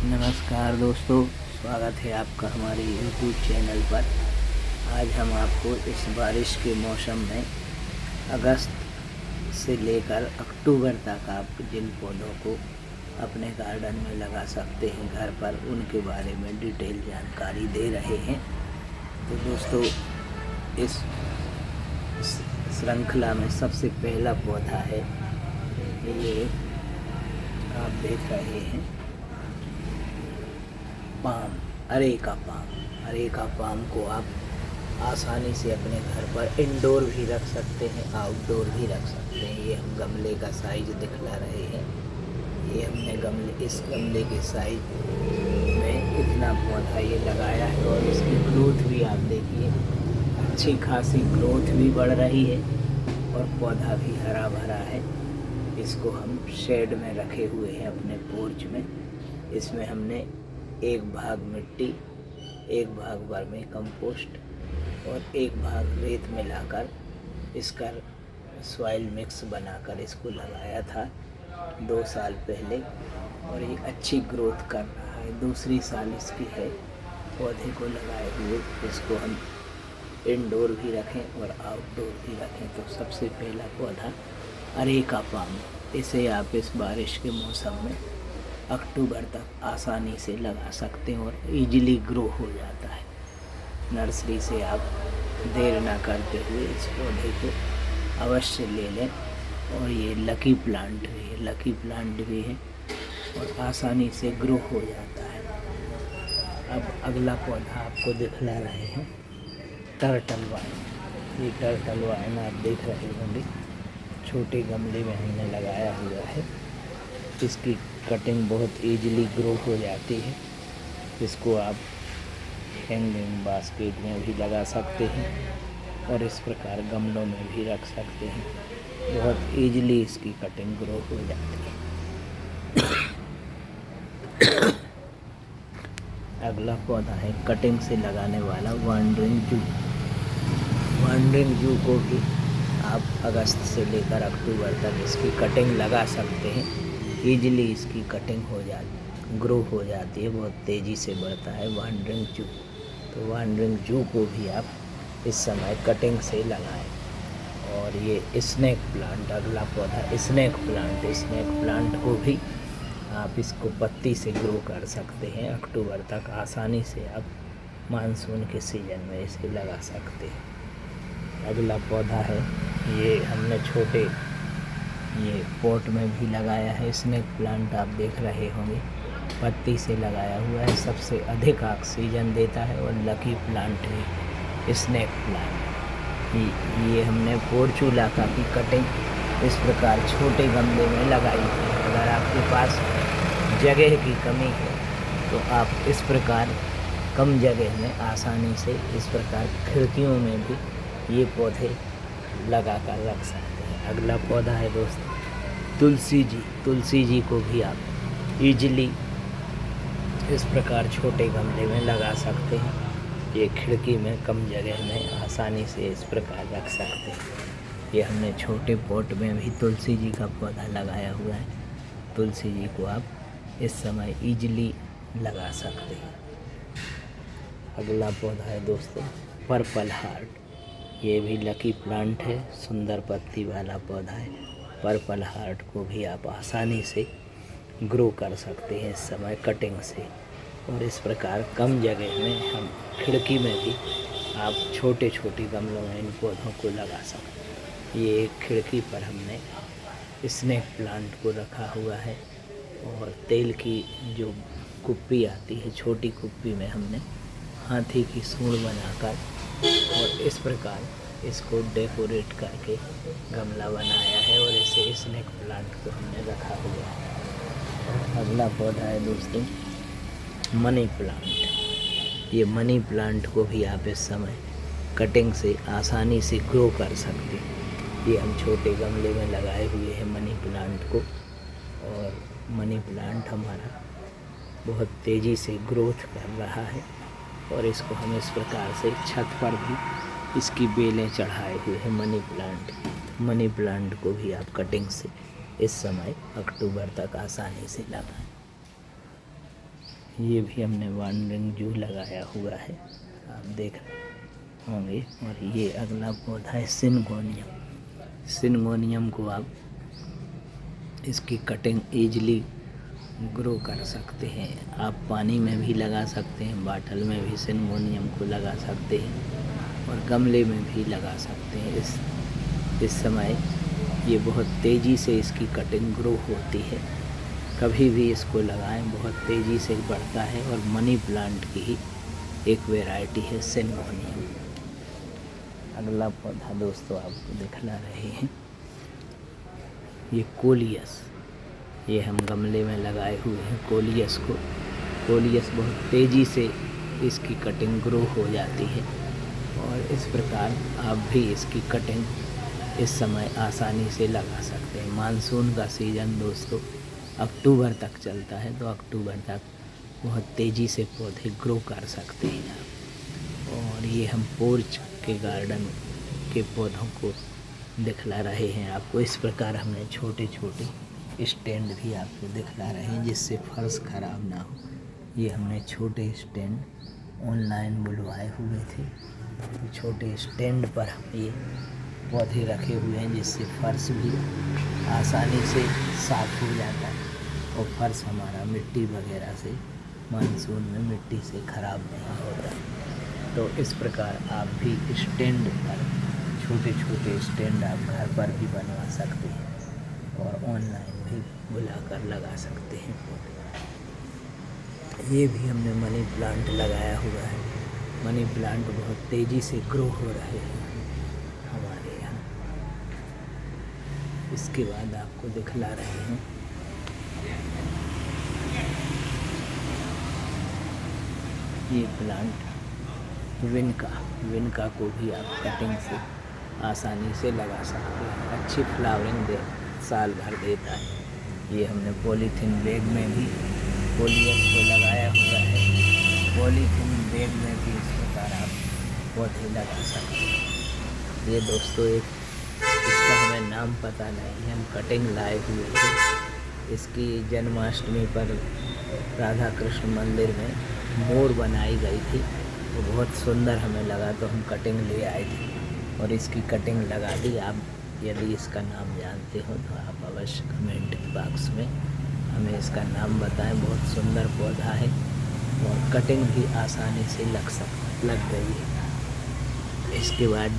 नमस्कार दोस्तों, स्वागत है आपका हमारे YouTube चैनल पर। आज हम आपको इस बारिश के मौसम में अगस्त से लेकर अक्टूबर तक आप जिन पौधों को अपने गार्डन में लगा सकते हैं घर पर, उनके बारे में डिटेल जानकारी दे रहे हैं। तो दोस्तों, इस श्रृंखला में सबसे पहला पौधा है ये आप देख रहे हैं palm, areca palm. Areca palm को आप आसानी से अपने घर पर इंडोर भी रख सकते हैं, आउटडोर भी रख सकते हैं। ये हम गमले का साइज दिखला रहे हैं। ये हमने इस गमले के साइज में इतना पौधा ये लगाया है और इसकी ग्रोथ भी आप देखिए, अच्छी खासी ग्रोथ भी बढ़ रही है और पौधा भी हरा भरा है। इसको हम शेड में रखे हुए हैं अपने पोर्च में। इसमें हमने एक भाग मिट्टी, एक भाग वर्मी कंपोस्ट और एक भाग रेत मिलाकर इसका सॉइल मिक्स बनाकर इसको लगाया था 2 साल पहले और ये अच्छी ग्रोथ कर रहा है। दूसरी साल इसकी है पौधे को लगाए हुए। इसको हम इंडोर भी रखें और आउटडोर भी रखें। तो सबसे पहला पौधा अरेका पाम, इसे आप इस बारिश के मौसम में अक्टूबर तक आसानी से लगा सकते हैं और इजीली ग्रो हो जाता है। नर्सरी से आप देर ना करते हुए इस पौधे को अवश्य ले लें। और ये लकी प्लांट भी है और आसानी से ग्रो हो जाता है। अब अगला पौधा आपको दिखला रहे हैं टर्टल वाइन। ये टर्टल वाइन आप देख रहे होंगे, छोटे गमले में हमने लगाया हुआ है। इसकी कटिंग बहुत इजीली ग्रो हो जाती है। इसको आप हैंगिंग बास्केट में भी लगा सकते हैं और इस प्रकार गमलों में भी रख सकते हैं। बहुत इजीली इसकी कटिंग ग्रो हो जाती है। अगला पौधा है कटिंग से लगाने वाला वांडरिंग जू। वांडरिंग जू को भी आप अगस्त से लेकर अक्टूबर तक इसकी कटिंग लगा सकते हैं। ईजिली इसकी कटिंग ग्रो हो जाती है, बहुत तेज़ी से बढ़ता है वांडरिंग जू। तो वांडरिंग जू को भी आप इस समय कटिंग से लगाएं। और ये स्नेक प्लांट, अगला पौधा स्नेक प्लांट को भी आप इसको पत्ती से ग्रो कर सकते हैं। अक्टूबर तक आसानी से आप मानसून के सीज़न में इसे लगा सकते हैं। अगला पौधा है, ये हमने छोटे ये पॉट में भी लगाया है। स्नेक प्लांट आप देख रहे होंगे, पत्ती से लगाया हुआ है। सबसे अधिक ऑक्सीजन देता है और लकी प्लांट है स्नेक प्लांट। ये हमने पोर्चुलाका की कटिंग इस प्रकार छोटे गमले में लगाई है। अगर आपके पास जगह की कमी है तो आप इस प्रकार कम जगह में आसानी से इस प्रकार खिड़कियों में भी ये पौधे लगा कर रख सकते हैं। अगला पौधा है दोस्तों तुलसी जी को भी आप इजीली इस प्रकार छोटे गमले में लगा सकते हैं। ये खिड़की में कम जगह में आसानी से इस प्रकार रख सकते हैं। ये हमने छोटे पॉट में भी तुलसी जी का पौधा लगाया हुआ है। तुलसी जी को आप इस समय इजीली लगा सकते हैं। अगला पौधा है दोस्तों पर्पल हार्ट। ये भी लकी प्लांट है, सुंदर पत्ती वाला पौधा है। पर्पल हार्ट को भी आप आसानी से ग्रो कर सकते हैं इस समय कटिंग से। और इस प्रकार कम जगह में हम खिड़की में भी आप छोटे छोटे गमलों में इन पौधों को लगा सकते हैं। ये एक खिड़की पर हमने स्नेक प्लांट को रखा हुआ है और तेल की जो कुप्पी आती है, छोटी कुप्पी में हमने हाथी की सूंड बनाकर और इस प्रकार इसको डेकोरेट करके गमला बनाया है और इसे स्नेक प्लांट को हमने रखा हुआ है। अगला पौधा है दोस्तों मनी प्लांट। ये मनी प्लांट को भी आप इस समय कटिंग से आसानी से ग्रो कर सकते हैं। ये हम छोटे गमले में लगाए हुए हैं मनी प्लांट को और मनी प्लांट हमारा बहुत तेज़ी से ग्रोथ कर रहा है। और इसको हम इस प्रकार से छत पर भी इसकी बेलें चढ़ाए हुए हैं मनी प्लांट को भी आप कटिंग से इस समय अक्टूबर तक आसानी से लगाएं। ये भी हमने वांडरिंग जू लगाया हुआ है, आप देख रहे होंगे। और ये अगला पौधा है सिनगोनियम। सिनगोनियम को आप इसकी कटिंग ईजिली ग्रो कर सकते हैं। आप पानी में भी लगा सकते हैं, बाटल में भी सिनगोनियम को लगा सकते हैं और गमले में भी लगा सकते हैं। इस समय ये बहुत तेज़ी से इसकी कटिंग ग्रो होती है। कभी भी इसको लगाएं, बहुत तेज़ी से बढ़ता है और मनी प्लांट की ही एक वैरायटी है सिनगोनियम। अगला पौधा दोस्तों आपको दिखला रहे हैं, ये कोलियस। ये हम गमले में लगाए हुए हैं कोलियस को। कोलियस बहुत तेज़ी से इसकी कटिंग ग्रो हो जाती है और इस प्रकार आप भी इसकी कटिंग इस समय आसानी से लगा सकते हैं। मानसून का सीज़न दोस्तों अक्टूबर तक चलता है, तो अक्टूबर तक बहुत तेज़ी से पौधे ग्रो कर सकते हैं आप। और ये हम पोर्च के गार्डन के पौधों को दिखला रहे हैं आपको। इस प्रकार हमने छोटे छोटे स्टैंड भी आपको दिखला रहे हैं जिससे फर्श खराब ना हो। ये हमने छोटे स्टैंड ऑनलाइन बुलवाए हुए थे, तो छोटे स्टैंड पर हम ये पौधे रखे हुए हैं जिससे फर्श भी आसानी से साफ हो जाता है और फर्श हमारा मिट्टी वगैरह से, मानसून में मिट्टी से ख़राब नहीं होता। तो इस प्रकार आप भी स्टैंड पर, छोटे छोटे स्टैंड आप घर पर भी बनवा सकते हैं और ऑनलाइन भी बुलाकर लगा सकते हैं पौधे। ये भी हमने मनी प्लांट लगाया हुआ है। मनी प्लांट बहुत तेज़ी से ग्रो हो रहे हैं हमारे यहाँ। इसके बाद आपको दिखला रहे हैं ये प्लांट विनका को भी आप कटिंग से आसानी से लगा सकते हैं। अच्छी फ्लावरिंग साल भर देता है। ये हमने पॉलीथीन बैग में भी कोलियस को लगाया हुआ है। पॉलीथीन बैग में भी इस प्रकार आप पौधे लगा सकते हैं। ये दोस्तों इसका हमें नाम पता नहीं है, हम कटिंग लाए हुए थे। इसकी जन्माष्टमी पर राधा कृष्ण मंदिर में मोर बनाई गई थी, वो बहुत सुंदर हमें लगा तो हम कटिंग ले आए थे और इसकी कटिंग लगा दी। आप यदि इसका नाम जानते हो तो आप अवश्य कमेंट बॉक्स में हमें इसका नाम बताएं। बहुत सुंदर पौधा है और कटिंग भी आसानी से लग गई है। इसके बाद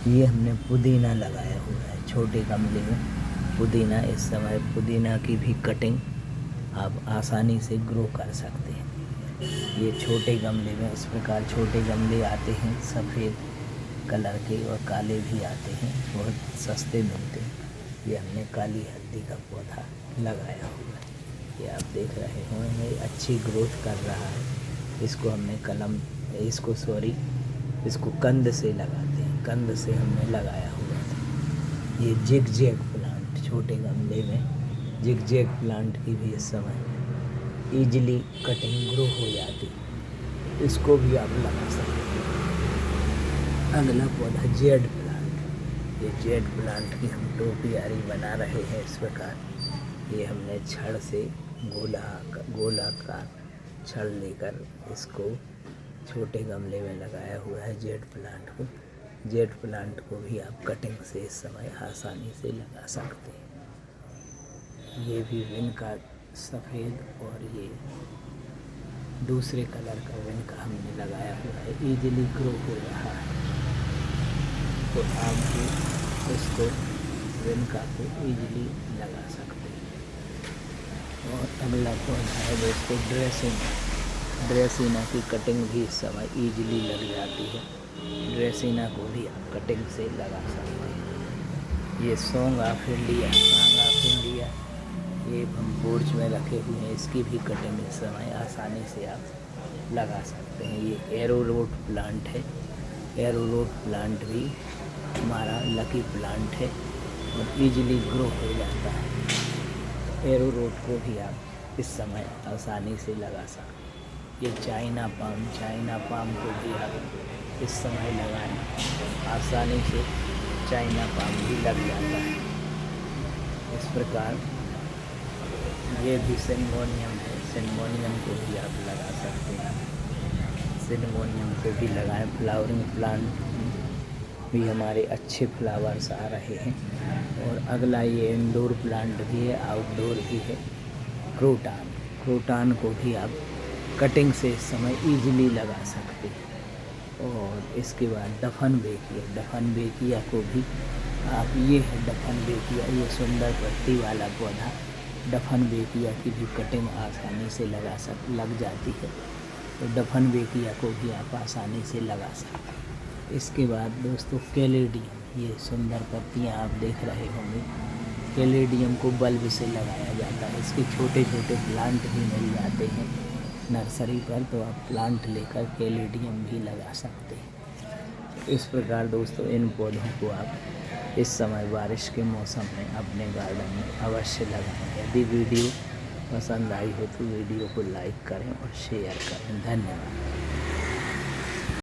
ये हमने पुदीना लगाया हुआ है छोटे गमले में। पुदीना, इस समय पुदीना की भी कटिंग आप आसानी से ग्रो कर सकते हैं। ये छोटे गमले में इस प्रकार छोटे गमले आते हैं सफ़ेद कलर के और काले भी आते हैं, बहुत सस्ते मिलते हैं। ये हमने काली हल्दी का पौधा लगाया हुआ है। ये आप देख रहे होंगे अच्छी ग्रोथ कर रहा है। इसको हमने इसको कंद से लगाते हैं, कंद से हमने लगाया हुआ था। ये जिग जैग प्लांट, छोटे गमले में जिग जैग प्लांट की भी इस समय ईजिली कटिंग ग्रो हो जाती, इसको भी आप लगा सकते हैं। अगला पौधा जेड प्लांट। ये जेड प्लांट की हम टोपियारी बना रहे हैं इस प्रकार। ये हमने छड़ से गोलाकार छड़ लेकर इसको छोटे गमले में लगाया हुआ है जेड प्लांट को। जेड प्लांट को भी आप कटिंग से इस समय आसानी से लगा सकते हैं। ये भी विनका सफ़ेद और ये दूसरे कलर का विनका हमने लगाया हुआ है, ईजिली ग्रो हो रहा है। तो आप भी इसको विनका को ईजिली लगा सकते हैं। और अगला पौधा है दोस्तों ड्रेसिना की कटिंग भी इस समय ईजिली लग जाती है। ड्रेसिना को भी आप कटिंग से लगा सकते हैं। ये सॉन्ग ऑफ इंडिया, ये हम पोर्च में रखे हुए हैं, इसकी भी कटिंग इस समय आसानी से आप लगा सकते हैं। ये एरोरूट प्लांट है। एरोरूट प्लांट भी हमारा लकी प्लांट है और ईजिली ग्रो हो जाता है। एरोरूट को भी आप इस समय आसानी से लगा सकते हैं। ये चाइना पाम को भी आप इस समय लगाएं, आसानी से चाइना पाम भी लग जाता है। इस प्रकार ये भी सिनमोनियम है, सिनमोनियम को भी आप लगा सकते हैं। सिनमोनियम को भी लगाएं। फ्लावरिंग प्लांट भी हमारे अच्छे फ्लावर्स आ रहे हैं। और अगला ये इंडोर प्लांट भी है, आउटडोर भी है, क्रोटान। क्रोटान को भी आप कटिंग से इस समय ईजिली लगा सकते हैं। और इसके बाद डफन बेकिया, डफन बेकिया को भी आप, ये है डफन बेकिया, ये सुंदर पत्ती वाला पौधा। डफन बेकिया की भी कटिंग आसानी से लग जाती है, तो डफन बेकिया को भी आप आसानी से लगा सकते हैं। इसके बाद दोस्तों कैलेडियम, ये सुंदर पत्तियां आप देख रहे होंगे। कैलेडियम को बल्ब से लगाया जाता है। इसके छोटे छोटे प्लांट भी मिल जाते हैं नर्सरी पर, तो आप प्लांट लेकर कैलेडियम भी लगा सकते हैं। इस प्रकार दोस्तों इन पौधों को आप इस समय बारिश के मौसम में अपने गार्डन में अवश्य लगाएं। यदि वीडियो पसंद आई हो तो वीडियो को लाइक करें और शेयर करें। धन्यवाद।